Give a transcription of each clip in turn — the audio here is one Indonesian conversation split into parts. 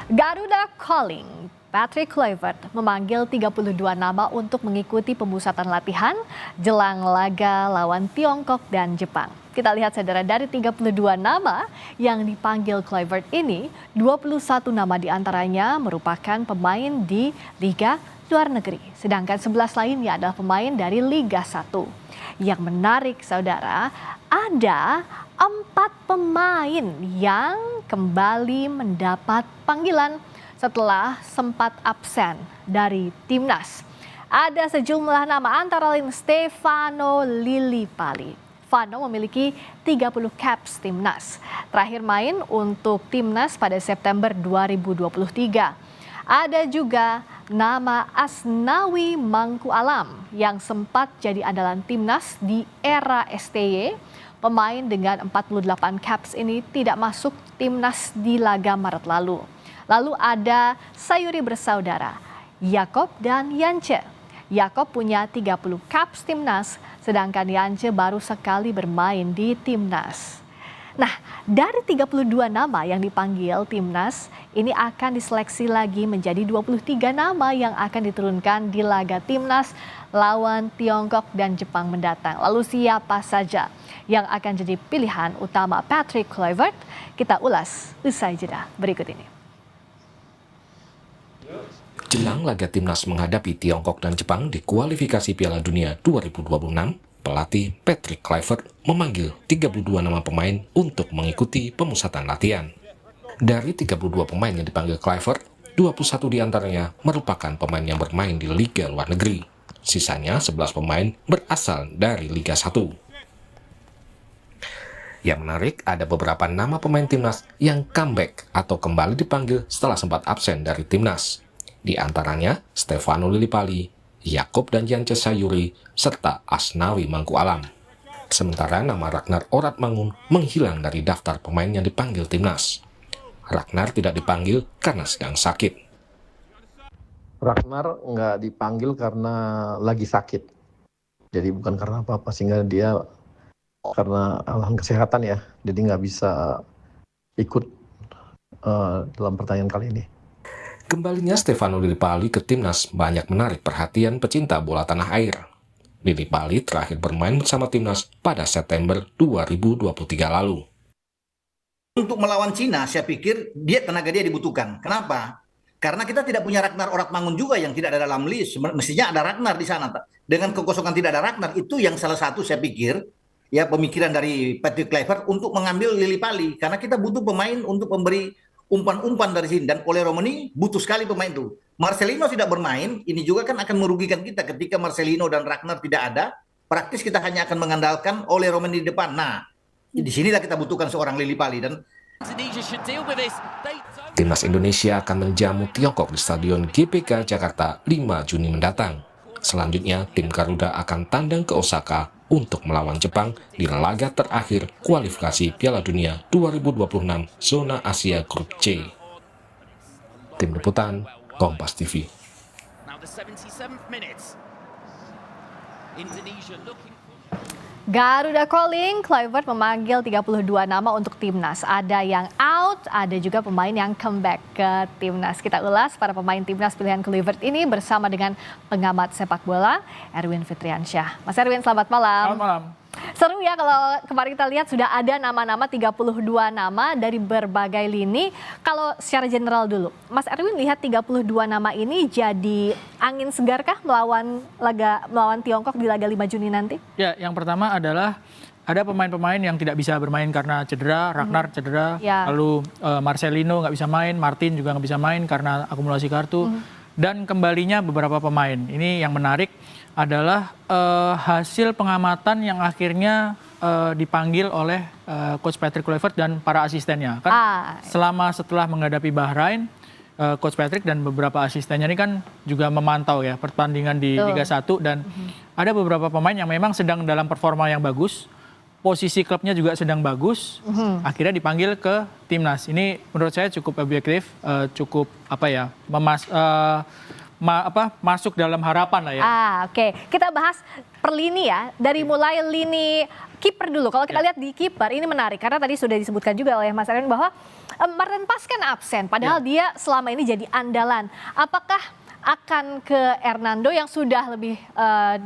Garuda Calling. Patrick Kluivert memanggil 32 nama untuk mengikuti pemusatan latihan jelang laga lawan Tiongkok dan Jepang. Kita lihat saudara, dari 32 nama yang dipanggil Kluivert ini, 21 nama diantaranya merupakan pemain di Liga luar negeri. Sedangkan 11 lainnya adalah pemain dari Liga 1. Yang menarik saudara, ada 4 pemain yang kembali mendapat panggilan setelah sempat absen dari timnas. Ada sejumlah nama antara lain Stefano Lillipali. Fano memiliki 30 caps timnas. Terakhir main untuk timnas pada September 2023. Ada juga nama Asnawi Mangku Alam yang sempat jadi andalan timnas di era STY. Pemain dengan 48 caps ini tidak masuk timnas di laga Maret lalu. Lalu ada Sayuri bersaudara, Yakob dan Yance. Yakob punya 30 caps timnas, sedangkan Yance baru sekali bermain di timnas. Nah, dari 32 nama yang dipanggil timnas, ini akan diseleksi lagi menjadi 23 nama yang akan diturunkan di laga timnas lawan Tiongkok dan Jepang mendatang. Lalu siapa saja yang akan jadi pilihan utama Patrick Kluivert? Kita ulas usai jeda berikut ini. Jelang laga timnas menghadapi Tiongkok dan Jepang di kualifikasi Piala Dunia 2026, pelatih Patrick Kluivert memanggil 32 nama pemain untuk mengikuti pemusatan latihan. Dari 32 pemain yang dipanggil Kluivert, 21 diantaranya merupakan pemain yang bermain di Liga luar negeri. Sisanya 11 pemain berasal dari Liga 1. Yang menarik, ada beberapa nama pemain timnas yang comeback atau kembali dipanggil setelah sempat absen dari timnas. Di antaranya Stefano Lillipali, Yakob dan Yance Sayuri, serta Asnawi Mangku Alam. Sementara nama Ragnar Oratmangun menghilang dari daftar pemain yang dipanggil timnas. Ragnar tidak dipanggil karena sedang sakit. Ragnar nggak dipanggil karena lagi sakit. Jadi bukan karena apa-apa, sehingga dia karena alasan kesehatan ya, jadi nggak bisa ikut dalam pertandingan kali ini. Kembalinya Stefano Lillipali ke timnas banyak menarik perhatian pecinta bola tanah air. Lillipali terakhir bermain bersama timnas pada September 2023 lalu. Untuk melawan Cina, saya pikir tenaga dia dibutuhkan. Kenapa? Karena kita tidak punya Ragnar Oratmangun juga yang tidak ada dalam list. Mestinya ada Ragnar di sana. Dengan kekosongan tidak ada Ragnar, itu yang salah satu saya pikir ya pemikiran dari Patrick Kluivert untuk mengambil Lillipali. Karena kita butuh pemain untuk memberi umpan-umpan dari sini, dan Ole Romani butuh sekali pemain itu. Marcelino tidak bermain, ini juga kan akan merugikan kita ketika Marcelino dan Ragnar tidak ada. Praktis kita hanya akan mengandalkan Ole Romani di depan. Nah, di sinilah kita butuhkan seorang Lillipali. Dan Timnas Indonesia akan menjamu Tiongkok di Stadion GBK Jakarta 5 Juni mendatang. Selanjutnya, tim Garuda akan tandang ke Osaka untuk melawan Jepang di laga terakhir kualifikasi Piala Dunia 2026 Zona Asia Grup C. Tim Liputan, Kompas TV. Garuda Calling, Kluivert memanggil 32 nama untuk timnas. Ada yang out, ada juga pemain yang comeback ke timnas. Kita ulas para pemain timnas pilihan Kluivert ini bersama dengan pengamat sepak bola Erwin Fitriansyah. Mas Erwin, selamat malam. Selamat malam. Seru ya kalau kemarin kita lihat sudah ada nama-nama 32 nama dari berbagai lini. Kalau secara general dulu, Mas Erwin lihat 32 nama ini jadi angin segarkah melawan Tiongkok di laga 5 Juni nanti? Ya, yang pertama adalah ada pemain-pemain yang tidak bisa bermain karena cedera, Ragnar cedera, lalu Marcelino nggak bisa main, Martin juga nggak bisa main karena akumulasi kartu, dan kembalinya beberapa pemain. Ini yang menarik adalah hasil pengamatan yang akhirnya dipanggil oleh Coach Patrick Kluivert dan para asistennya. Kan setelah menghadapi Bahrain, Coach Patrick dan beberapa asistennya ini kan juga memantau ya pertandingan di Liga 1, dan ada beberapa pemain yang memang sedang dalam performa yang bagus, posisi klubnya juga sedang bagus, akhirnya dipanggil ke timnas. Ini menurut saya cukup objektif, cukup masuk dalam harapan lah ya. Oke. Kita bahas per lini ya. Dari mulai lini kiper dulu. Kalau kita lihat di kiper ini menarik karena tadi sudah disebutkan juga oleh Mas Erwin bahwa Martin Paes kan absen, padahal dia selama ini jadi andalan. Apakah akan ke Hernando yang sudah lebih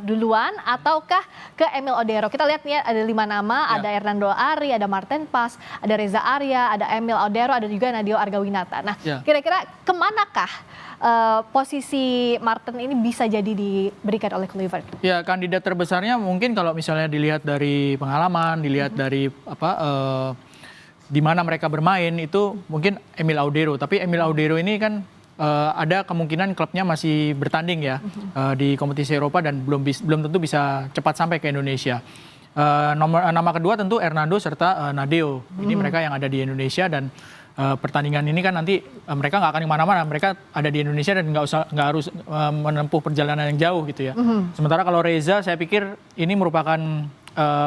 duluan ataukah ke Emil Odero? Kita lihat nih ada 5 nama, ada Hernando Ari, ada Martin Paes, ada Reza Arya, ada Emil Odero, ada juga Nadeo Argawinata. Nah, kira-kira kemanakah posisi Martin ini bisa jadi diberikan oleh Kluivert? Ya, kandidat terbesarnya mungkin kalau misalnya dilihat dari pengalaman, dilihat dari di mana mereka bermain itu mungkin Emil Odero. Tapi Emil Odero ini kan ada kemungkinan klubnya masih bertanding ya di kompetisi Eropa dan belum tentu bisa cepat sampai ke Indonesia. Nama kedua tentu Hernando serta Nadeo. Ini mereka yang ada di Indonesia dan pertandingan ini kan nanti mereka nggak akan kemana-mana, mereka ada di Indonesia dan nggak harus menempuh perjalanan yang jauh gitu ya. Sementara kalau Reza saya pikir ini merupakan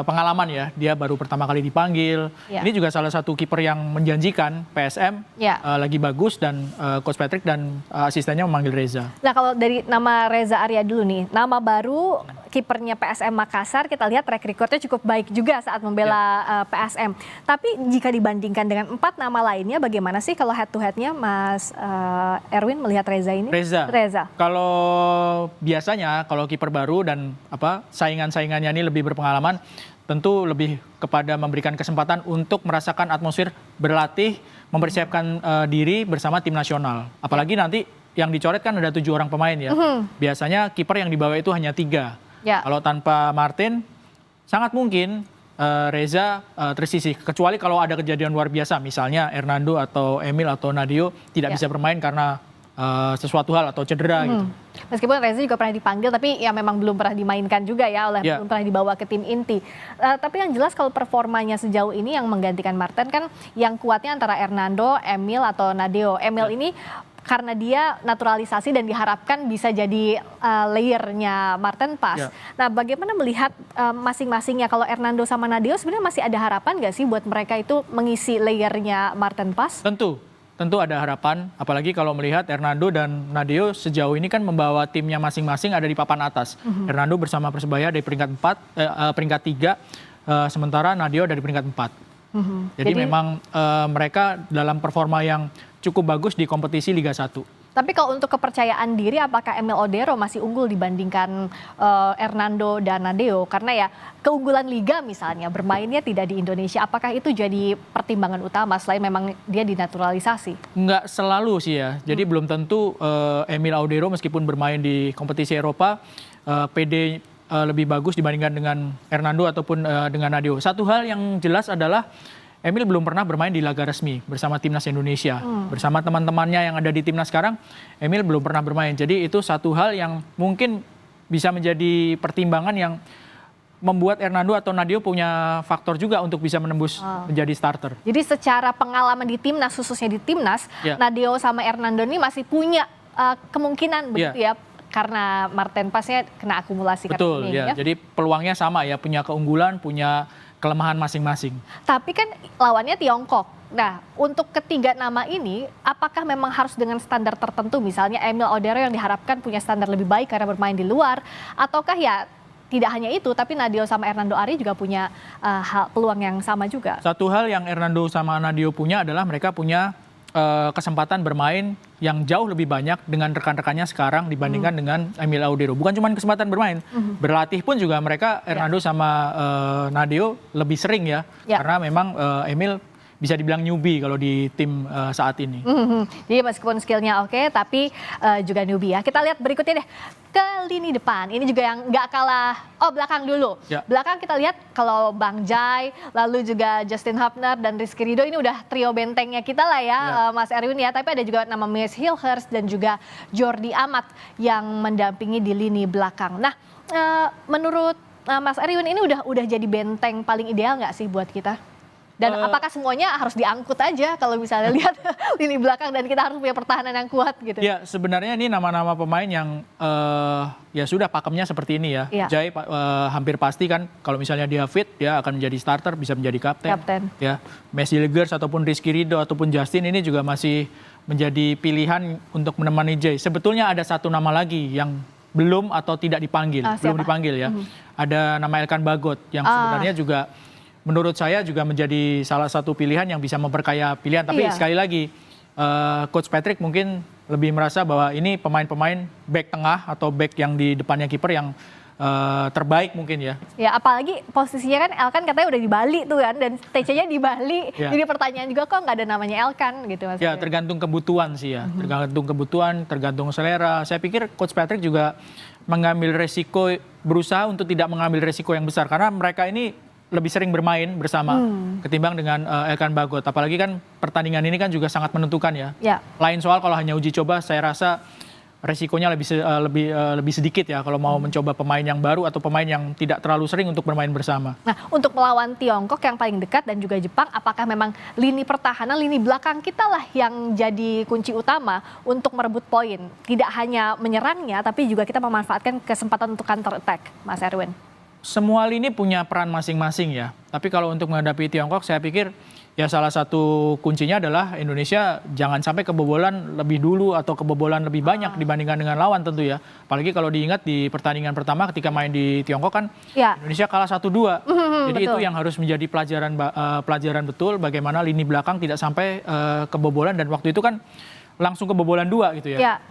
pengalaman ya, dia baru pertama kali dipanggil. Ini juga salah satu kiper yang menjanjikan PSM, lagi bagus dan Coach Patrick dan asistennya memanggil Reza. Nah kalau dari nama Reza Arya dulu nih, nama baru kipernya PSM Makassar, kita lihat track recordnya cukup baik juga saat membela PSM. Tapi jika dibandingkan dengan 4 nama lainnya, bagaimana sih kalau head to headnya Mas Erwin melihat Reza ini? Reza. Kalau biasanya kalau kiper baru dan saingan-saingannya ini lebih berpengalaman, tentu lebih kepada memberikan kesempatan untuk merasakan atmosfer berlatih, mempersiapkan diri bersama tim nasional. Apalagi nanti yang dicoret kan ada 7 orang pemain ya. Biasanya kiper yang dibawa itu hanya 3. Kalau tanpa Martin, sangat mungkin Reza tersisih. Kecuali kalau ada kejadian luar biasa, misalnya Hernando atau Emil atau Nadeo tidak bisa bermain karena sesuatu hal atau cedera gitu. Meskipun Reza juga pernah dipanggil, tapi ya memang belum pernah dimainkan juga ya, belum pernah dibawa ke tim inti. Tapi yang jelas kalau performanya sejauh ini yang menggantikan Martin kan yang kuatnya antara Hernando, Emil atau Nadeo. Emil ini karena dia naturalisasi dan diharapkan bisa jadi layernya Martin Paes. Nah bagaimana melihat masing-masingnya, kalau Hernando sama Nadeo sebenarnya masih ada harapan nggak sih buat mereka itu mengisi layernya Martin Paes? Tentu ada harapan, apalagi kalau melihat Hernando dan Nadeo sejauh ini kan membawa timnya masing-masing ada di papan atas. Hernando bersama Persebaya dari peringkat 3, sementara Nadeo dari peringkat 4. Jadi memang mereka dalam performa yang cukup bagus di kompetisi Liga 1. Tapi kalau untuk kepercayaan diri, apakah Emil Odero masih unggul dibandingkan Hernando dan Nadeo? Karena ya keunggulan Liga misalnya, bermainnya tidak di Indonesia, apakah itu jadi pertimbangan utama selain memang dia dinaturalisasi? Nggak selalu sih ya, jadi belum tentu Emil Odero meskipun bermain di kompetisi Eropa, PD lebih bagus dibandingkan dengan Hernando ataupun dengan Nadeo. Satu hal yang jelas adalah Emil belum pernah bermain di laga resmi bersama timnas Indonesia. Bersama teman-temannya yang ada di timnas sekarang, Emil belum pernah bermain. Jadi itu satu hal yang mungkin bisa menjadi pertimbangan yang membuat Hernando atau Nadeo punya faktor juga untuk bisa menembus menjadi starter. Jadi secara pengalaman di timnas, khususnya di timnas, Nadeo sama Hernando ini masih punya kemungkinan begitu ya, karena Martin Paesnya kena akumulasi. Betul ya. Jadi peluangnya sama ya, punya keunggulan, punya kelemahan masing-masing. Tapi kan lawannya Tiongkok. Nah, untuk ketiga nama ini, apakah memang harus dengan standar tertentu? Misalnya Emil Odero yang diharapkan punya standar lebih baik karena bermain di luar, ataukah ya tidak hanya itu, tapi Nadeo sama Hernando Ari juga punya peluang yang sama juga? Satu hal yang Hernando sama Nadeo punya adalah mereka punya kesempatan bermain yang jauh lebih banyak dengan rekan-rekannya sekarang dibandingkan dengan Emil Odero. Bukan cuma kesempatan bermain, berlatih pun juga mereka Hernando sama Nadeo lebih sering ya, karena memang Emil bisa dibilang newbie kalau di tim saat ini. Jadi meskipun skillnya oke, tapi juga newbie ya. Kita lihat berikutnya deh, ke lini depan. Ini juga yang nggak kalah, belakang dulu. Belakang kita lihat kalau Bang Jai, lalu juga Justin Hubner dan Rizky Ridho, ini udah trio bentengnya kita lah ya, Mas Erwin ya. Tapi ada juga nama Maes Hilhers dan juga Jordi Amat yang mendampingi di lini belakang. Nah, menurut Mas Erwin ini udah jadi benteng paling ideal nggak sih buat kita? Dan apakah semuanya harus diangkut aja kalau misalnya lihat lini belakang dan kita harus punya pertahanan yang kuat gitu? Ya sebenarnya ini nama-nama pemain yang ya sudah pakemnya seperti ini ya. Jai hampir pasti kan kalau misalnya dia fit, dia akan menjadi starter, bisa menjadi kapten. Ya, Maes Hilgers ataupun Rizky Ridho ataupun Justin ini juga masih menjadi pilihan untuk menemani Jai. Sebetulnya ada satu nama lagi yang belum atau tidak dipanggil, belum dipanggil ya. Ada nama Elkan Bagot yang sebenarnya juga menurut saya juga menjadi salah satu pilihan yang bisa memperkaya pilihan. Tapi sekali lagi, Coach Patrick mungkin lebih merasa bahwa ini pemain-pemain back tengah atau back yang di depannya kiper yang terbaik mungkin ya. Ya apalagi posisinya kan Elkan katanya udah di Bali tuh kan, dan TC-nya di Bali. Jadi pertanyaan juga kok nggak ada namanya Elkan gitu Mas. Ya tergantung kebutuhan sih ya, tergantung kebutuhan, tergantung selera. Saya pikir Coach Patrick juga mengambil resiko, berusaha untuk tidak mengambil resiko yang besar karena mereka ini lebih sering bermain bersama ketimbang dengan Elkan Bagot. Apalagi kan pertandingan ini kan juga sangat menentukan ya. Lain soal kalau hanya uji coba, saya rasa resikonya lebih sedikit ya kalau mau mencoba pemain yang baru atau pemain yang tidak terlalu sering untuk bermain bersama. Nah, untuk melawan Tiongkok yang paling dekat dan juga Jepang, apakah memang lini pertahanan, lini belakang kita lah yang jadi kunci utama untuk merebut poin? Tidak hanya menyerangnya, tapi juga kita memanfaatkan kesempatan untuk counter attack, Mas Erwin. Semua lini punya peran masing-masing ya. Tapi kalau untuk menghadapi Tiongkok, saya pikir ya salah satu kuncinya adalah Indonesia jangan sampai kebobolan lebih dulu atau kebobolan lebih banyak dibandingkan dengan lawan tentu ya. Apalagi kalau diingat di pertandingan pertama ketika main di Tiongkok kan Indonesia kalah 1-2. Jadi betul. Itu yang harus menjadi pelajaran betul bagaimana lini belakang tidak sampai kebobolan, dan waktu itu kan langsung kebobolan 2 gitu ya.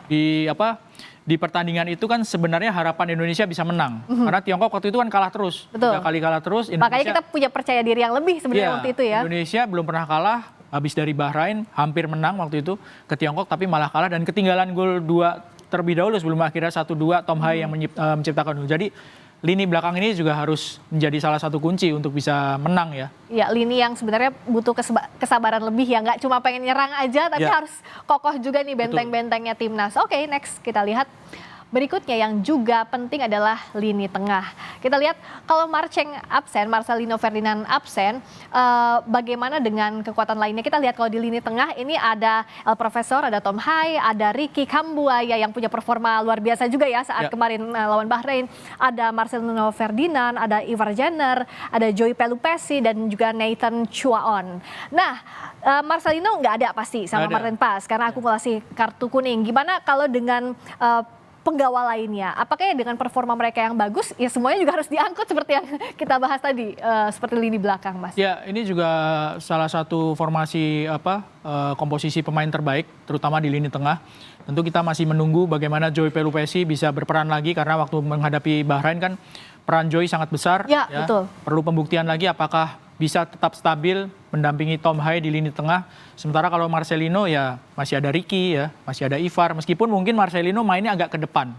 Di pertandingan itu kan sebenarnya harapan Indonesia bisa menang. Karena Tiongkok waktu itu kan kalah terus. 3 kali kalah terus. Makanya kita punya percaya diri yang lebih sebenarnya waktu itu ya. Indonesia belum pernah kalah, habis dari Bahrain, hampir menang waktu itu ke Tiongkok tapi malah kalah dan ketinggalan gol 2 terlebih dahulu sebelum akhirnya 1-2 Tom Hai yang menciptakan gol. Jadi lini belakang ini juga harus menjadi salah satu kunci untuk bisa menang ya. Ya, lini yang sebenarnya butuh kesabaran lebih ya, nggak cuma pengen nyerang aja, tapi harus kokoh juga nih benteng-bentengnya timnas. Oke, next kita lihat. Berikutnya yang juga penting adalah lini tengah. Kita lihat kalau Marceng absen, Marcelino Ferdinand absen, bagaimana dengan kekuatan lainnya? Kita lihat kalau di lini tengah ini ada El Profesor, ada Tom Hai, ada Ricky Kambuaya yang punya performa luar biasa juga ya saat kemarin lawan Bahrain. Ada Marcelino Ferdinand, ada Ivar Jenner, ada Joey Pelupesi dan juga Nathan Chuaon. Nah, Marcelino nggak ada pasti sama Martin Pas karena akumulasi kartu kuning. Gimana kalau dengan penggawa lainnya? Apakah dengan performa mereka yang bagus, ya semuanya juga harus diangkut seperti yang kita bahas tadi, seperti lini belakang, Mas? Ya, ini juga salah satu formasi komposisi pemain terbaik, terutama di lini tengah. Tentu kita masih menunggu bagaimana Joey Pelupesi bisa berperan lagi karena waktu menghadapi Bahrain kan peran Joey sangat besar. Ya, betul. Perlu pembuktian lagi apakah bisa tetap stabil mendampingi Tom Hai di lini tengah. Sementara kalau Marcelino ya masih ada Ricky ya, masih ada Ivar. Meskipun mungkin Marcelino mainnya agak ke depan.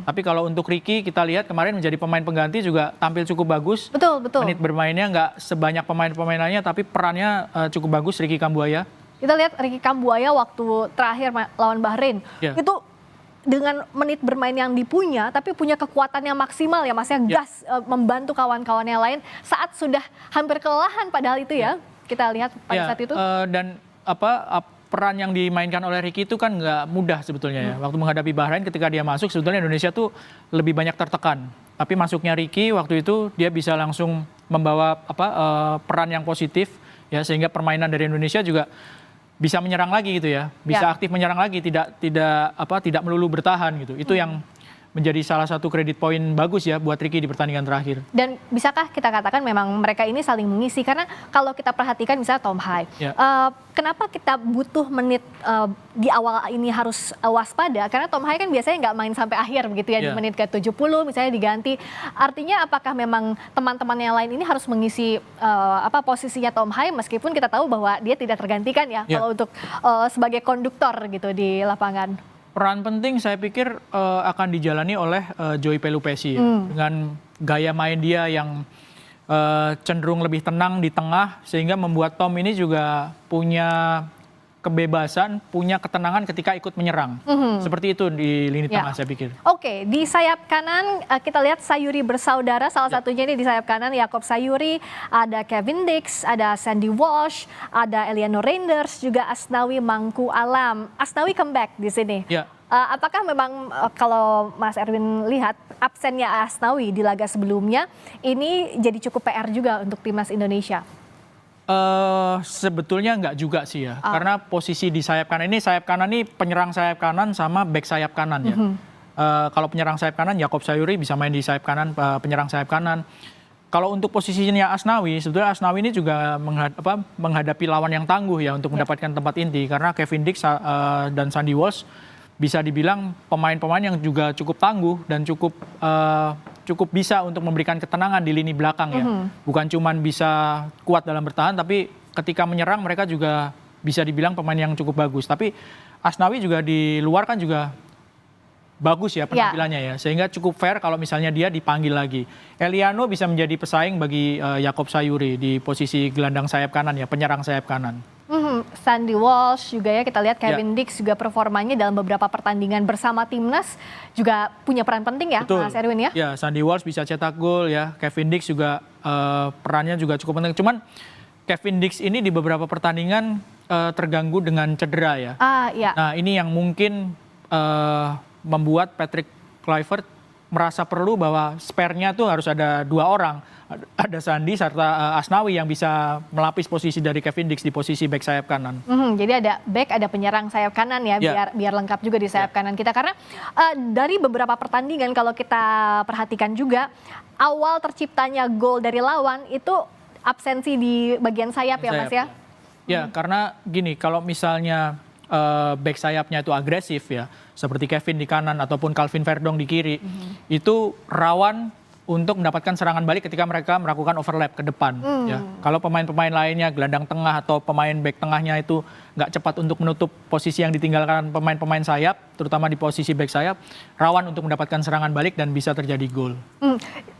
Tapi kalau untuk Ricky kita lihat kemarin menjadi pemain pengganti juga tampil cukup bagus. Betul. Menit bermainnya nggak sebanyak pemain-pemain lainnya, tapi perannya cukup bagus Ricky Kambuaya. Kita lihat Ricky Kambuaya waktu terakhir lawan Bahrain. Itu dengan menit bermain yang dipunya, tapi punya kekuatan yang maksimal ya, Mas, gas membantu kawan-kawannya lain saat sudah hampir kelelahan padahal itu ya. Kita lihat pada saat itu. Dan peran yang dimainkan oleh Ricky itu kan nggak mudah sebetulnya ya. Waktu menghadapi Bahrain ketika dia masuk sebetulnya Indonesia tuh lebih banyak tertekan. Tapi masuknya Ricky waktu itu dia bisa langsung membawa peran yang positif ya, sehingga permainan dari Indonesia juga bisa menyerang lagi gitu ya, bisa aktif menyerang lagi, tidak melulu bertahan gitu. Itu yang menjadi salah satu kredit poin bagus ya buat Ricky di pertandingan terakhir. Dan bisakah kita katakan memang mereka ini saling mengisi? Karena kalau kita perhatikan misalnya Tom Hai, kenapa kita butuh menit di awal ini harus waspada? Karena Tom Hai kan biasanya nggak main sampai akhir begitu ya, di menit ke 70 misalnya diganti. Artinya apakah memang teman-teman yang lain ini harus mengisi posisinya Tom Hai meskipun kita tahu bahwa dia tidak tergantikan ya kalau untuk sebagai konduktor gitu di lapangan? Peran penting saya pikir akan dijalani oleh Joey Pelupesi ya. Dengan gaya main dia yang cenderung lebih tenang di tengah sehingga membuat Tom ini juga punya kebebasan, punya ketenangan ketika ikut menyerang. Seperti itu di lini tengah saya pikir. Oke, di sayap kanan kita lihat Sayuri bersaudara, salah satunya ini di sayap kanan Yaakob Sayuri, ada Kevin Dix, ada Sandy Walsh, ada Eliano Reinders, juga Asnawi Mangku Alam. Asnawi comeback di sini. Apakah memang kalau Mas Erwin lihat absennya Asnawi di laga sebelumnya ini jadi cukup PR juga untuk timnas Indonesia? Sebetulnya enggak juga sih ya, karena posisi di sayap kanan ini penyerang sayap kanan sama back sayap kanan ya. Kalau penyerang sayap kanan Yaakob Sayuri bisa main di sayap kanan, penyerang sayap kanan. Kalau untuk posisinya Asnawi, sebetulnya Asnawi ini juga menghadapi lawan yang tangguh ya untuk mendapatkan tempat inti. Karena Kevin Dix dan Sandy Walsh bisa dibilang pemain-pemain yang juga cukup tangguh dan cukup bisa untuk memberikan ketenangan di lini belakang ya. Bukan cuman bisa kuat dalam bertahan, tapi ketika menyerang mereka juga bisa dibilang pemain yang cukup bagus. Tapi Asnawi juga di luar kan juga bagus ya penampilannya ya, sehingga cukup fair kalau misalnya dia dipanggil lagi. Eliano bisa menjadi pesaing bagi Yaakob Sayuri di posisi gelandang sayap kanan ya, penyerang sayap kanan. Sandy Walsh juga ya, kita lihat Kevin Dix juga performanya dalam beberapa pertandingan bersama timnas juga punya peran penting ya. Betul. Mas Erwin ya. Ya, Sandy Walsh bisa cetak gol ya, Kevin Dix juga perannya juga cukup penting. Cuman Kevin Dix ini di beberapa pertandingan terganggu dengan cedera ya. Iya. Nah ini yang mungkin membuat Patrick Kluivert merasa perlu bahwa spare-nya tuh harus ada 2 orang. Ada Sandy serta Asnawi yang bisa melapis posisi dari Kevin Dix di posisi back sayap kanan. Jadi ada back, ada penyerang sayap kanan ya, biar lengkap juga di sayap kanan kita. Karena dari beberapa pertandingan kalau kita perhatikan juga, awal terciptanya gol dari lawan itu absensi di bagian sayap ya Mas ya? Ya, karena gini, kalau misalnya back sayapnya itu agresif ya, seperti Kevin di kanan ataupun Calvin Verdong di kiri, itu rawan untuk mendapatkan serangan balik ketika mereka melakukan overlap ke depan. Ya. Kalau pemain-pemain lainnya, gelandang tengah atau pemain back tengahnya itu nggak cepat untuk menutup posisi yang ditinggalkan pemain-pemain sayap, terutama di posisi back sayap, rawan untuk mendapatkan serangan balik dan bisa terjadi gol.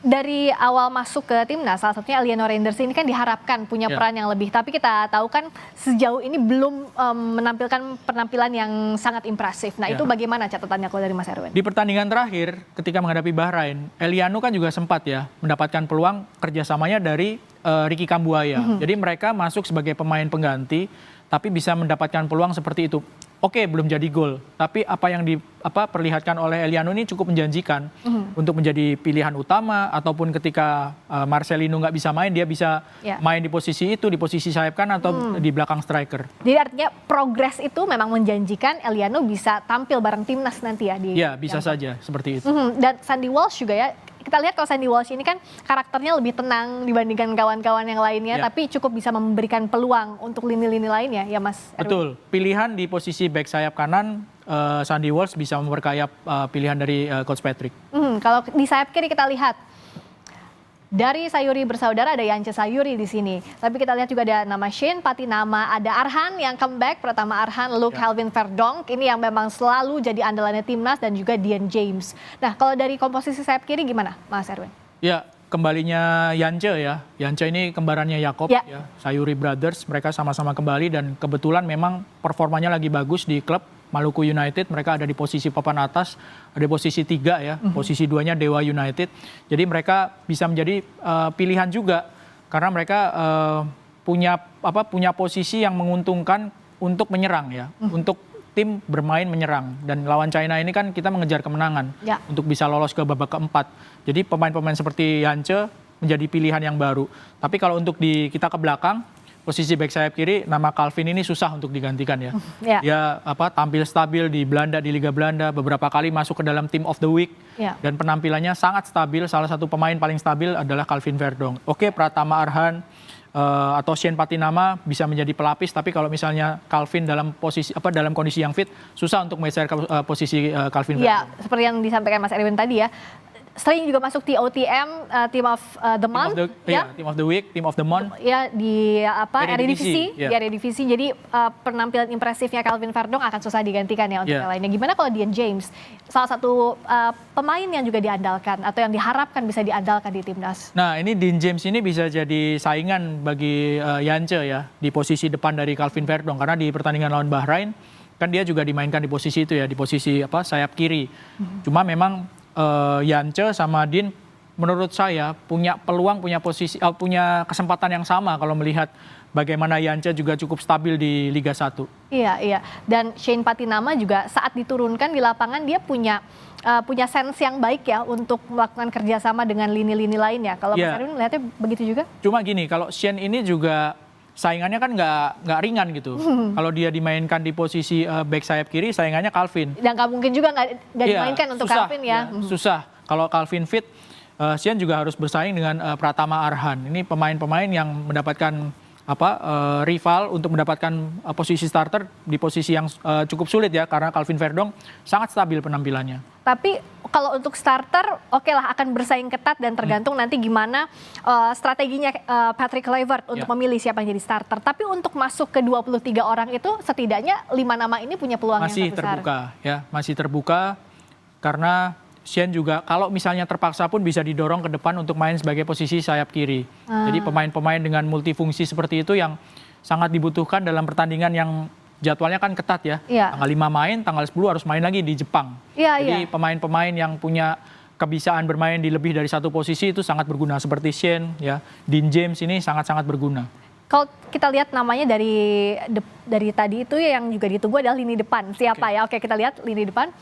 Dari awal masuk ke timnas, salah satunya Eliano Reinders ini kan diharapkan punya peran yang lebih, tapi kita tahu kan sejauh ini belum menampilkan penampilan yang sangat impresif. Nah itu bagaimana catatannya kalau dari Mas Erwin? Di pertandingan terakhir ketika menghadapi Bahrain, Eliano kan juga sempat ya mendapatkan peluang kerjasamanya dari Ricky Kambuaya. Jadi mereka masuk sebagai pemain pengganti, tapi bisa mendapatkan peluang seperti itu. Oke, belum jadi gol, tapi apa yang diperlihatkan oleh Eliano ini cukup menjanjikan untuk menjadi pilihan utama, ataupun ketika Marcelino nggak bisa main, dia bisa main di posisi itu, di posisi sayap kanan atau di belakang striker. Jadi artinya progres itu memang menjanjikan Eliano bisa tampil bareng timnas nanti ya? Iya, bisa saja seperti itu. Dan Sandy Walsh juga ya, kita lihat kalau Sandy Walsh ini kan karakternya lebih tenang dibandingkan kawan-kawan yang lainnya, tapi cukup bisa memberikan peluang untuk lini-lini lainnya ya Mas Erwin? Betul, pilihan di posisi back sayap kanan, Sandy Walsh bisa memperkaya pilihan dari Coach Patrick. Kalau di sayap kiri kita lihat, dari Sayuri bersaudara ada Yance Sayuri di sini. Tapi kita lihat juga ada nama Shane Patinama, ada Arhan yang comeback, pertama Arhan, lalu Calvin Verdonk, ini yang memang selalu jadi andalannya timnas, dan juga Dian James. Nah kalau dari komposisi sayap kiri gimana Mas Erwin? Ya, kembalinya Yance ya. Yance ini kembarannya Yaakob ya. Sayuri Brothers, mereka sama-sama kembali dan kebetulan memang performanya lagi bagus di klub Maluku United. Mereka ada di posisi papan atas, ada di posisi 3 ya, posisi 2-nya Dewa United. Jadi mereka bisa menjadi pilihan juga karena mereka punya posisi yang menguntungkan untuk menyerang ya, untuk tim bermain menyerang. Dan lawan China ini kan kita mengejar kemenangan untuk bisa lolos ke babak keempat. Jadi pemain-pemain seperti Yance menjadi pilihan yang baru. Tapi kalau untuk kita ke belakang, posisi back sayap kiri, nama Calvin ini susah untuk digantikan ya. Dia tampil stabil di Belanda, di Liga Belanda, beberapa kali masuk ke dalam Team of the Week, dan penampilannya sangat stabil. Salah satu pemain paling stabil adalah Calvin Verdonk. Oke, Pratama Arhan atau Shane Patinama bisa menjadi pelapis, tapi kalau misalnya Calvin dalam posisi dalam kondisi yang fit, susah untuk menggeser posisi Calvin Verdonk. Ya, seperti yang disampaikan Mas Erwin tadi ya. Sering juga masuk TOTM, Team of the Month, Team of the Week, Team of the Month. Ya, di Eredivisie. Jadi penampilan impresifnya Calvin Verdonk akan susah digantikan ya untuk yang lainnya. Gimana kalau Dian James, salah satu pemain yang juga diandalkan atau yang diharapkan bisa diandalkan di timnas? Nah, ini Dian James ini bisa jadi saingan bagi Yance ya di posisi depan dari Calvin Verdonk, karena di pertandingan lawan Bahrain kan dia juga dimainkan di posisi itu ya, di posisi sayap kiri. Cuma memang Yance sama Din menurut saya punya peluang, punya kesempatan yang sama kalau melihat bagaimana Yance juga cukup stabil di Liga 1. Iya. Dan Shane Patinama juga saat diturunkan di lapangan dia punya sense yang baik ya untuk melakukan kerjasama dengan lini-lini lainnya. Kalau Mas Erwin melihatnya begitu juga? Cuma gini, kalau Shane ini juga saingannya kan nggak ringan gitu. Kalau dia dimainkan di posisi back sayap kiri, saingannya Calvin. Dan nggak mungkin juga nggak dimainkan untuk Calvin ya. Susah. Kalau Calvin fit, Sian juga harus bersaing dengan Pratama Arhan. Ini pemain-pemain yang mendapatkan rival untuk mendapatkan posisi starter di posisi yang cukup sulit ya, karena Calvin Verdong sangat stabil penampilannya. Tapi kalau untuk starter, oke lah akan bersaing ketat dan tergantung nanti gimana strateginya Patrick Kluivert untuk memilih siapa yang jadi starter. Tapi untuk masuk ke 23 orang itu setidaknya 5 nama ini punya peluang masih yang besar. Terbuka ya, masih terbuka karena Sian juga kalau misalnya terpaksa pun bisa didorong ke depan untuk main sebagai posisi sayap kiri. Jadi pemain-pemain dengan multifungsi seperti itu yang sangat dibutuhkan dalam pertandingan yang jadwalnya kan ketat ya. Tanggal 5 main, tanggal 10 harus main lagi di Jepang. Jadi pemain-pemain yang punya kebiasaan bermain di lebih dari satu posisi itu sangat berguna. Seperti Sian, ya, Dean James ini sangat-sangat berguna. Kalau kita lihat namanya dari tadi itu yang juga ditunggu adalah lini depan. Siapa ya? Oke, kita lihat lini depan.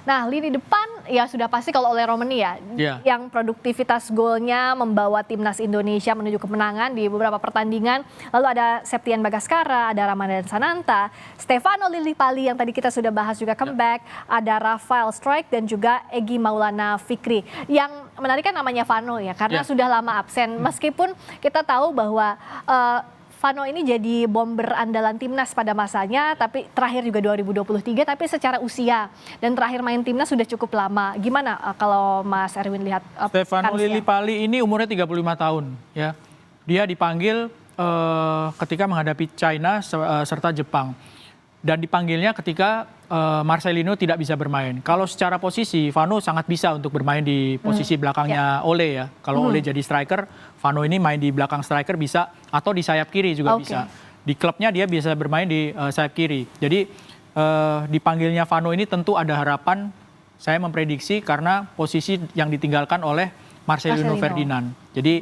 Nah, lini depan ya sudah pasti kalau oleh Romani ya, yang produktivitas golnya membawa timnas Indonesia menuju kemenangan di beberapa pertandingan. Lalu ada Septian Bagaskara, ada Ramadan Sananta, Stefano Lillipali yang tadi kita sudah bahas juga comeback, ada Rafael Struijk dan juga Egy Maulana Fikri. Yang menarik kan namanya Vano ya, karena sudah lama absen. Meskipun kita tahu bahwa Vano ini jadi bomber andalan timnas pada masanya, tapi terakhir juga 2023, tapi secara usia dan terakhir main timnas sudah cukup lama. Gimana kalau Mas Erwin lihat? Stefano Lillipali ini umurnya 35 tahun, ya. Dia dipanggil ketika menghadapi China serta Jepang, dan dipanggilnya ketika Marcelino tidak bisa bermain. Kalau secara posisi, Vano sangat bisa untuk bermain di posisi belakangnya Ole ya. Kalau Ole jadi striker, Vano ini main di belakang striker bisa, atau di sayap kiri juga bisa. Di klubnya dia bisa bermain di sayap kiri. Jadi dipanggilnya Vano ini tentu ada harapan, saya memprediksi, karena posisi yang ditinggalkan oleh Marcelino Ferdinand. Jadi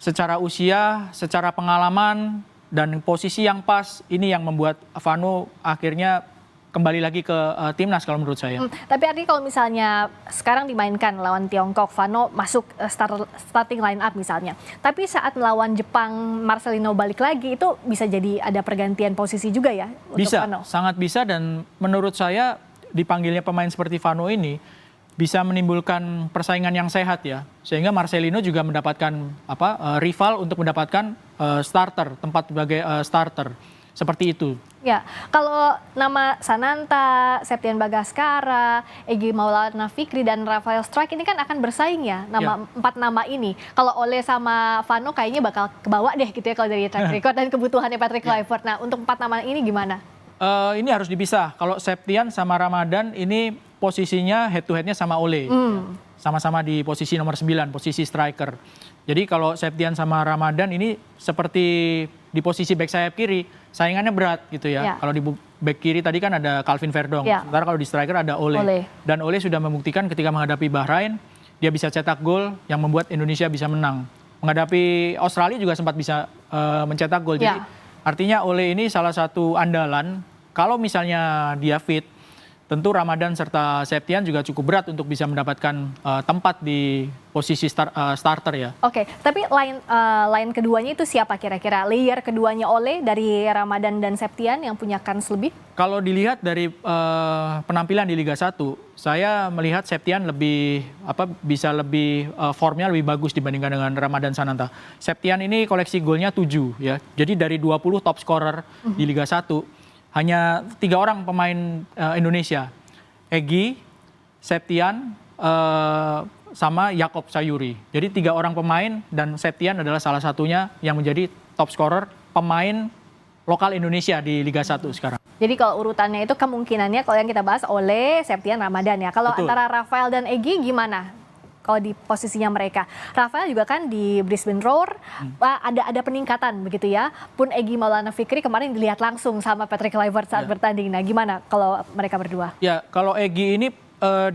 secara usia, secara pengalaman, dan posisi yang pas, ini yang membuat Vano akhirnya kembali lagi ke timnas kalau menurut saya. Tapi artinya kalau misalnya sekarang dimainkan lawan Tiongkok, Vano masuk starting line up misalnya. Tapi saat melawan Jepang, Marcelino balik lagi, itu bisa jadi ada pergantian posisi juga ya untuk bisa, Vano? Sangat bisa, dan menurut saya dipanggilnya pemain seperti Vano ini bisa menimbulkan persaingan yang sehat ya. Sehingga Marcelino juga mendapatkan rival untuk mendapatkan starter, tempat sebagai starter. Seperti itu. Ya, kalau nama Sananta, Septian Bagaskara, Egy Maulana Fikri dan Rafael Struijk ini kan akan bersaing ya, empat nama ini. Kalau Ole sama Vano kayaknya bakal kebawa deh gitu ya kalau dari track record dan kebutuhannya Patrick Kluivert. Nah, untuk 4 nama ini gimana? Ini harus dipisah. Kalau Septian sama Ramadan ini posisinya head to headnya sama Ole. Sama-sama di posisi nomor 9, posisi striker. Jadi kalau Septian sama Ramadan ini seperti di posisi back sayap kiri, saingannya berat gitu ya. Kalau di back kiri tadi kan ada Calvin Verdong, sementara kalau di striker ada Ole. Dan Ole sudah membuktikan ketika menghadapi Bahrain, dia bisa cetak gol yang membuat Indonesia bisa menang. Menghadapi Australia juga sempat bisa mencetak gol. Jadi artinya Ole ini salah satu andalan. Kalau misalnya dia fit, tentu Ramadan serta Septian juga cukup berat untuk bisa mendapatkan tempat di posisi starter ya. Oke, tapi line keduanya itu siapa kira-kira? Layer keduanya Ole dari Ramadan dan Septian yang punya kans lebih? Kalau dilihat dari penampilan di Liga 1, saya melihat Septian bisa lebih formnya lebih bagus dibandingkan dengan Ramadan Sananta. Septian ini koleksi golnya 7 ya. Jadi dari 20 top scorer di Liga 1, hanya 3 orang pemain Indonesia, Egy, Septian, sama Yakob Sayuri. Jadi 3 orang pemain, dan Septian adalah salah satunya yang menjadi top scorer pemain lokal Indonesia di Liga 1 sekarang. Jadi kalau urutannya itu kemungkinannya kalau yang kita bahas Ole, Septian, Ramadan ya. Kalau antara Rafael dan Egy gimana? Kalau di posisinya mereka, Rafael juga kan di Brisbane Roar ada peningkatan begitu ya. Pun Egy Maulana Fikri kemarin dilihat langsung sama Patrick Kluivert saat bertanding. Nah, gimana kalau mereka berdua? Ya, kalau Egy ini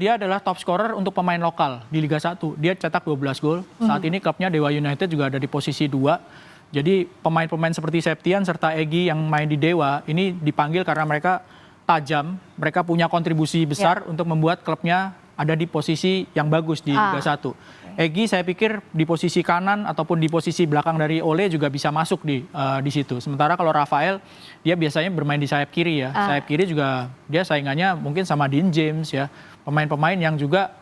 dia adalah top scorer untuk pemain lokal di Liga 1. Dia cetak 12 gol. Saat ini klubnya Dewa United juga ada di posisi 2. Jadi pemain-pemain seperti Septian serta Egy yang main di Dewa ini dipanggil karena mereka tajam, mereka punya kontribusi besar untuk membuat klubnya ada di posisi yang bagus di Liga 1. Egy saya pikir di posisi kanan ataupun di posisi belakang dari Ole juga bisa masuk di situ. Sementara kalau Rafael, dia biasanya bermain di sayap kiri ya. Sayap kiri juga dia saingannya mungkin sama Dean James ya. Pemain-pemain yang juga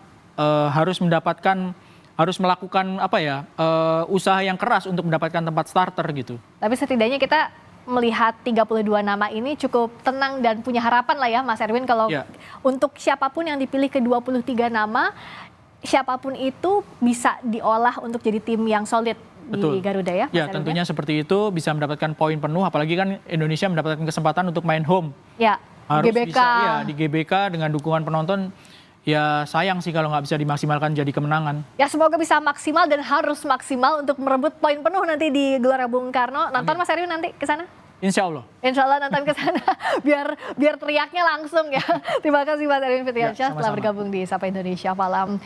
harus mendapatkan harus melakukan usaha yang keras untuk mendapatkan tempat starter gitu. Tapi setidaknya kita melihat 32 nama ini cukup tenang dan punya harapan lah ya Mas Erwin, kalau untuk siapapun yang dipilih ke 23 nama, siapapun itu bisa diolah untuk jadi tim yang solid di Garuda ya? Ya, tentunya seperti itu, bisa mendapatkan poin penuh, apalagi kan Indonesia mendapatkan kesempatan untuk main home. Ya, harus GBK. bisa di GBK dengan dukungan penonton. Ya sayang sih kalau nggak bisa dimaksimalkan jadi kemenangan. Ya semoga bisa maksimal dan harus maksimal untuk merebut poin penuh nanti di Gelora Bung Karno. Nonton Mas Erwin nanti ke sana? Insya Allah. Insya Allah nonton ke sana biar teriaknya langsung ya. Terima kasih Mas Erwin Firdiansyah telah bergabung di Sapa Indonesia Malam.